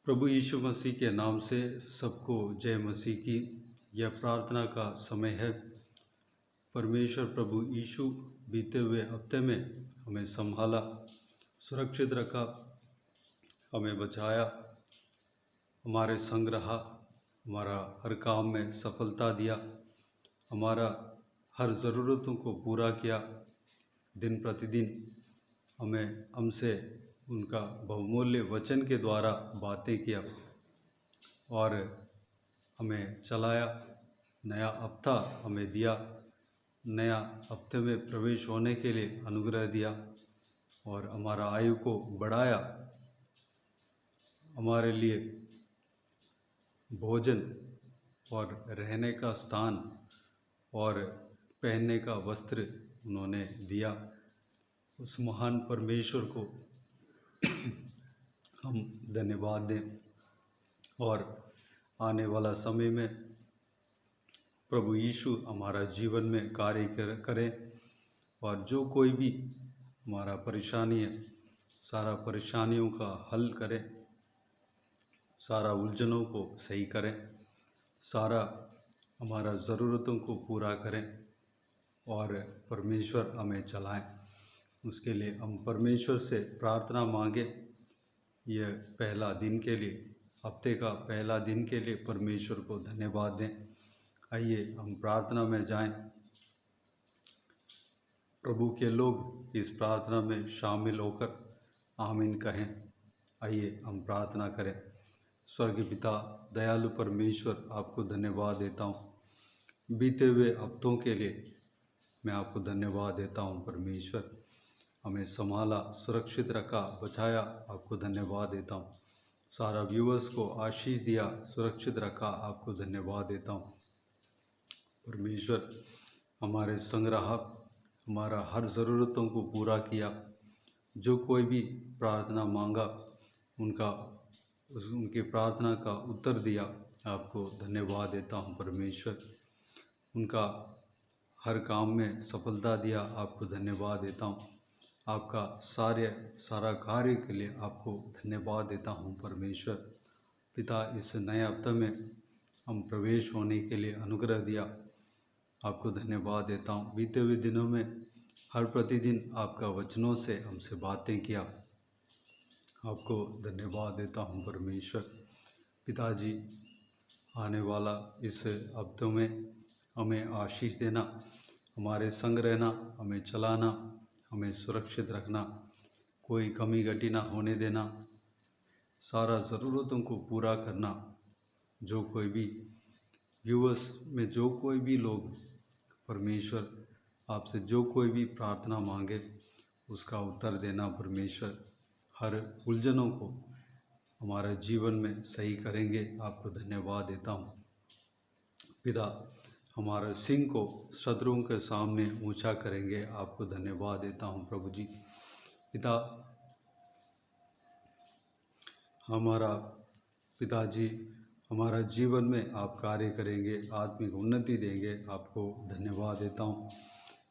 प्रभु यीशु मसीह के नाम से सबको जय मसीह की। यह प्रार्थना का समय है। परमेश्वर प्रभु यीशु बीते हुए हफ्ते में हमें संभाला, सुरक्षित रखा, हमें बचाया, हमारे संग रहा, हमारा हर काम में सफलता दिया, हमारा हर ज़रूरतों को पूरा किया। दिन प्रतिदिन हमसे उनका बहुमूल्य वचन के द्वारा बातें किया और हमें चलाया। नया हफ्ता हमें दिया, नया हफ्ते में प्रवेश होने के लिए अनुग्रह दिया और हमारा आयु को बढ़ाया। हमारे लिए भोजन और रहने का स्थान और पहनने का वस्त्र उन्होंने दिया। उस महान परमेश्वर को हम धन्यवाद दें और आने वाला समय में प्रभु यीशु हमारा जीवन में कार्य करें और जो कोई भी हमारा परेशानी है, सारा परेशानियों का हल करें, सारा उलझनों को सही करें, सारा हमारा ज़रूरतों को पूरा करें और परमेश्वर हमें चलाएं। उसके लिए हम परमेश्वर से प्रार्थना मांगें। यह पहला दिन के लिए, हफ्ते का पहला दिन के लिए परमेश्वर को धन्यवाद दें। आइए हम प्रार्थना में जाएं। प्रभु के लोग इस प्रार्थना में शामिल होकर आमीन कहें। आइए हम प्रार्थना करें। स्वर्गीय पिता, दयालु परमेश्वर, आपको धन्यवाद देता हूँ। बीते हुए हफ्तों के लिए मैं आपको धन्यवाद देता हूँ। परमेश्वर हमें संभाला, सुरक्षित रखा, बचाया, आपको धन्यवाद देता हूँ। सारा व्यूअर्स को आशीष दिया, सुरक्षित रखा, आपको धन्यवाद देता हूँ। परमेश्वर हमारे संग रहा, हमारा हर ज़रूरतों को पूरा किया। जो कोई भी प्रार्थना मांगा उनकी प्रार्थना का उत्तर दिया, आपको धन्यवाद देता हूँ। परमेश्वर उनका हर काम में सफलता दिया, आपको धन्यवाद देता हूँ। आपका सारा कार्य के लिए आपको धन्यवाद देता हूँ। परमेश्वर पिता, इस नए हफ्ते में हम प्रवेश होने के लिए अनुग्रह दिया, आपको धन्यवाद देता हूँ। बीते हुए दिनों में हर प्रतिदिन आपका वचनों से हमसे बातें किया, आपको धन्यवाद देता हूँ। परमेश्वर पिताजी, आने वाला इस हफ्ते में हमें आशीष देना, हमारे संग रहना, हमें चलाना, हमें सुरक्षित रखना, कोई कमी घटी ना होने देना, सारा ज़रूरतों को पूरा करना। जो कोई भी व्यूअर्स में जो कोई भी लोग परमेश्वर आपसे जो कोई भी प्रार्थना मांगे उसका उत्तर देना। परमेश्वर हर उलझनों को हमारे जीवन में सही करेंगे, आपको धन्यवाद देता हूँ। पिता, हमारे सिंह को शत्रुओं के सामने ऊंचा करेंगे, आपको धन्यवाद देता हूँ। प्रभु जी पिता, हमारा पिताजी हमारा जीवन में आप कार्य करेंगे, आत्मिक उन्नति देंगे, आपको धन्यवाद देता हूँ।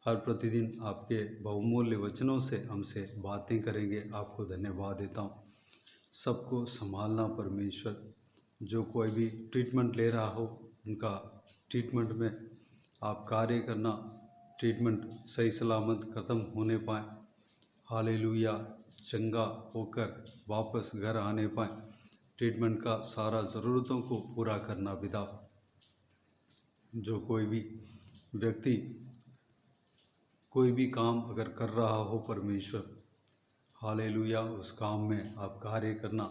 हर प्रतिदिन आपके बहुमूल्य वचनों से हमसे बातें करेंगे, आपको धन्यवाद देता हूँ। सबको संभालना परमेश्वर, जो कोई भी ट्रीटमेंट ले रहा हो उनका ट्रीटमेंट में आप कार्य करना, ट्रीटमेंट सही सलामत ख़त्म होने पाए, हालेलुया, चंगा होकर वापस घर आने पाए, ट्रीटमेंट का सारा ज़रूरतों को पूरा करना। पिता, जो कोई भी व्यक्ति कोई भी काम अगर कर रहा हो परमेश्वर, हालेलुया, उस काम में आप कार्य करना,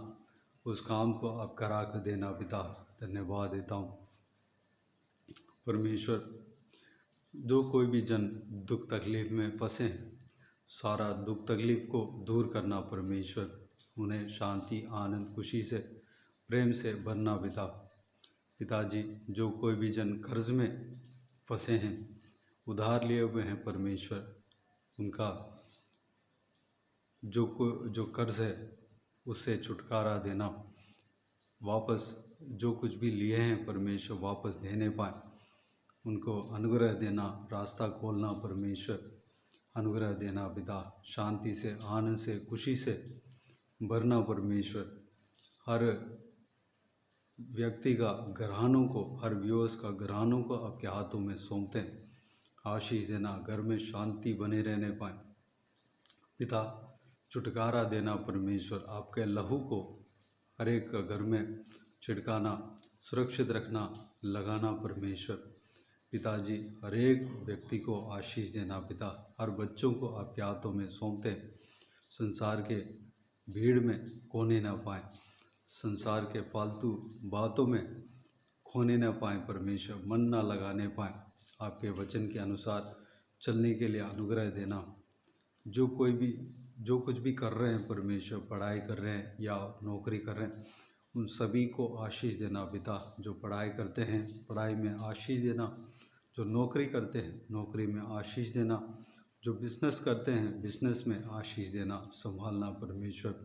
उस काम को आप करा कर देना। पिता, धन्यवाद देता हूँ। परमेश्वर, जो कोई भी जन दुख तकलीफ़ में फंसे हैं, सारा दुख तकलीफ़ को दूर करना। परमेश्वर उन्हें शांति, आनंद, खुशी से, प्रेम से भरना। पिताजी, जो कोई भी जन कर्ज में फंसे हैं, उधार लिए हुए हैं, परमेश्वर उनका जो कर्ज है उससे छुटकारा देना। वापस जो कुछ भी लिए हैं परमेश्वर वापस देने पाए, उनको अनुग्रह देना, रास्ता खोलना। परमेश्वर अनुग्रह देना। पिता, शांति से, आनंद से, खुशी से भरना। परमेश्वर हर व्यक्ति का घरानों को, हर व्यूअर्स का घरानों को आपके हाथों में सौंपते हैं। आशीष देना, घर में शांति बने रहने पाए पिता। छुटकारा देना परमेश्वर, आपके लहू को हर एक का घर में छिड़काना, सुरक्षित रखना, लगाना परमेश्वर। पिताजी, हर एक व्यक्ति को आशीष देना पिता। हर बच्चों को आपके हाथों में सौंपते हैं। संसार के भीड़ में खोने ना पाए, संसार के फालतू बातों में खोने ना पाए परमेश्वर, मन ना लगाने पाए। आपके वचन के अनुसार चलने के लिए अनुग्रह देना। जो कुछ भी कर रहे हैं परमेश्वर, पढ़ाई कर रहे हैं या नौकरी कर रहे हैं, उन सभी को आशीष देना पिता। जो पढ़ाई करते हैं पढ़ाई में आशीष देना, जो नौकरी करते हैं नौकरी में आशीष देना, जो बिजनेस करते हैं बिजनेस में आशीष देना, संभालना परमेश्वर।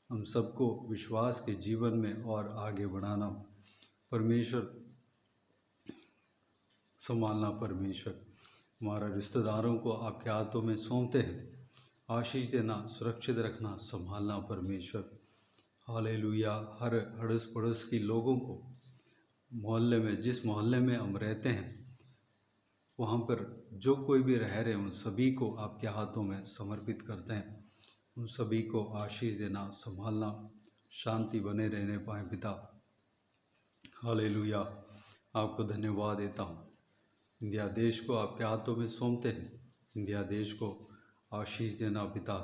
हम सबको विश्वास के जीवन में और आगे बढ़ाना परमेश्वर, संभालना परमेश्वर। हमारा रिश्तेदारों को आपके हाथों में सौंपते हैं। आशीष देना, सुरक्षित रखना, संभालना परमेश्वर। हालेलुया। हर अड़ोस पड़ोस की लोगों को, मोहल्ले में, जिस मोहल्ले में हम रहते हैं वहाँ पर जो कोई भी रह रहे हैं उन सभी को आपके हाथों में समर्पित करते हैं। उन सभी को आशीष देना, संभालना, शांति बने रहने पाए पिता। हालेलुया। आपको धन्यवाद देता हूँ। इंडिया देश को आपके हाथों में सौंपते हैं। इंडिया देश को आशीष देना पिता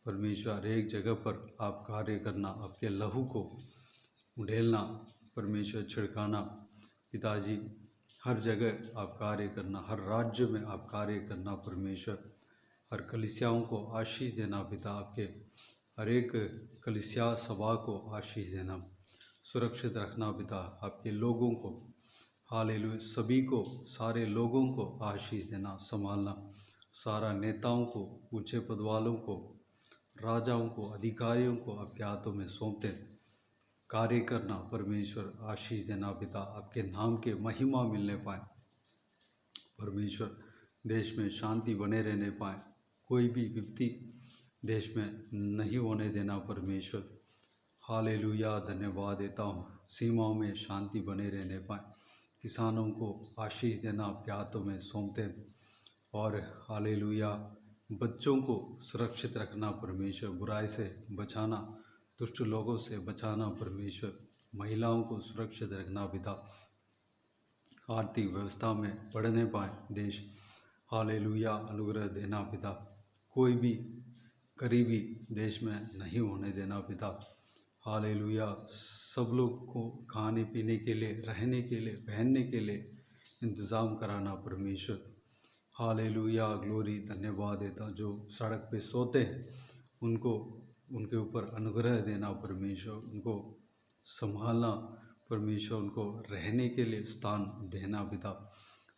परमेश्वर। एक जगह पर आप कार्य करना, आपके लहू को उड़ेलना परमेश्वर, छिड़काना पिताजी। हर जगह आप कार्य करना, हर राज्य में आप कार्य करना परमेश्वर। हर कलीसियाओं को आशीष देना पिता। आपके हर एक कलीसिया सभा को आशीष देना, सुरक्षित रखना पिता। आपके लोगों को, हालेलुया, सभी को, सारे लोगों को आशीष देना, संभालना। सारा नेताओं को, ऊंचे पद वालों को, राजाओं को, अधिकारियों को आपके हाथों में सौंपते कार्य करना परमेश्वर, आशीष देना पिता। आपके नाम के महिमा मिलने पाए परमेश्वर। देश में शांति बने रहने पाए, कोई भी विपत्ति देश में नहीं होने देना परमेश्वर। हालेलुया। धन्यवाद देता हूँ। सीमाओं में शांति बने रहने पाए। किसानों को आशीष देना आपके हाथों में सौंपते हैं। और हालेलुया, बच्चों को सुरक्षित रखना परमेश्वर, बुराई से बचाना, दुष्ट लोगों से बचाना परमेश्वर। महिलाओं को सुरक्षित रखना पिता। आर्थिक व्यवस्था में बढ़ने पाए देश, हालेलुया, अनुग्रह देना पिता। कोई भी गरीबी देश में नहीं होने देना पिता। हालेलुया। सब लोग को खाने पीने के लिए, रहने के लिए, पहनने के लिए इंतज़ाम कराना परमेश्वर। Hallelujah, glory. धन्यवाद देता। जो सड़क पे सोते हैं उनको, उनके ऊपर अनुग्रह देना परमेश्वर, उनको संभालना परमेश्वर, उनको रहने के लिए स्थान देना पिता।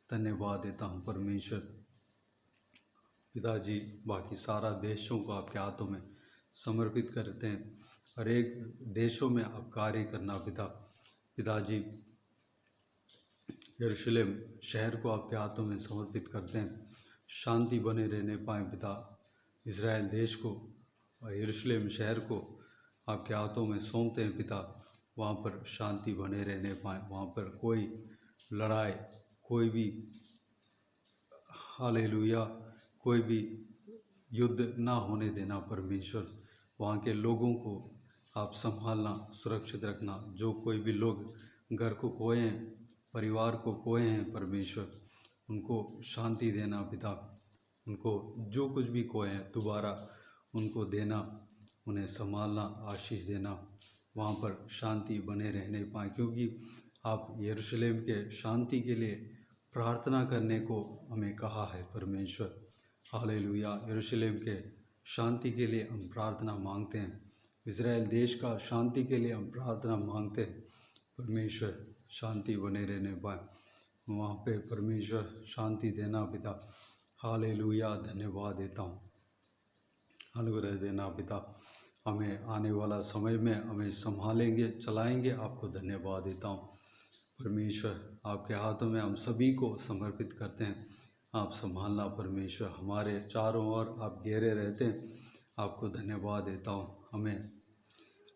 धन्यवाद देता हूँ परमेश्वर। पिताजी, बाकी सारा देशों को आपके हाथों में समर्पित करते हैं। हर एक देशों में आप कार्य करना पिता। पिताजी, यरूशलेम शहर को आपके हाथों में समर्पित करते हैं। शांति बने रहने पाए पिता। इज़राइल देश को और यरूशलेम शहर को आपके हाथों में सौंपते हैं पिता। वहाँ पर शांति बने रहने पाए, वहाँ पर कोई लड़ाई, कोई भी, हालेलुया, कोई भी युद्ध ना होने देना परमेश्वर। वहाँ के लोगों को आप संभालना, सुरक्षित रखना। जो कोई भी लोग घर को खोए हैं, परिवार को खोए हैं परमेश्वर, उनको शांति देना पिता। उनको जो कुछ भी खोए हैं दोबारा उनको देना, उन्हें संभालना, आशीष देना। वहाँ पर शांति बने रहने पाए, क्योंकि आप यरूशलेम के शांति के लिए प्रार्थना करने को हमें कहा है परमेश्वर। हालेलुया। यरूशलेम के शांति के लिए हम प्रार्थना मांगते हैं। इज़राइल देश का शांति के लिए हम प्रार्थना मांगते हैं परमेश्वर। शांति बने रहने पाए वहाँ पे परमेश्वर, शांति देना पिता। हालेलुया। धन्यवाद देता हूँ, अनुग्रह देना पिता। हमें आने वाला समय में हमें संभालेंगे, चलाएंगे। आपको धन्यवाद देता हूँ परमेश्वर। आपके हाथों में हम सभी को समर्पित करते हैं। आप संभालना परमेश्वर, हमारे चारों ओर आप घेरे रहते हैं। आपको धन्यवाद देता हूँ। हमें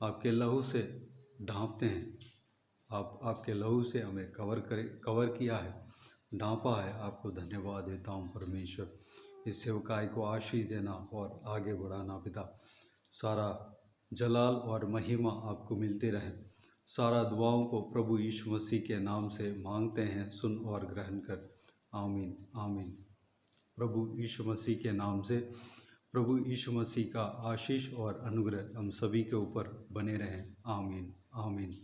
आपके लहू से ढांपते हैं आपके लहू से हमें कवर किया है, ढांपा है। आपको धन्यवाद देता हूँ परमेश्वर। इस सेवकाई को आशीष देना और आगे बढ़ाना पिता। सारा जलाल और महिमा आपको मिलते रहे। सारा दुआओं को प्रभु यीशु मसीह के नाम से मांगते हैं, सुन और ग्रहण कर। आमीन आमीन। प्रभु यीशु मसीह के नाम से प्रभु यीशु मसीह का आशीष और अनुग्रह हम सभी के ऊपर बने रहें। आमीन आमीन।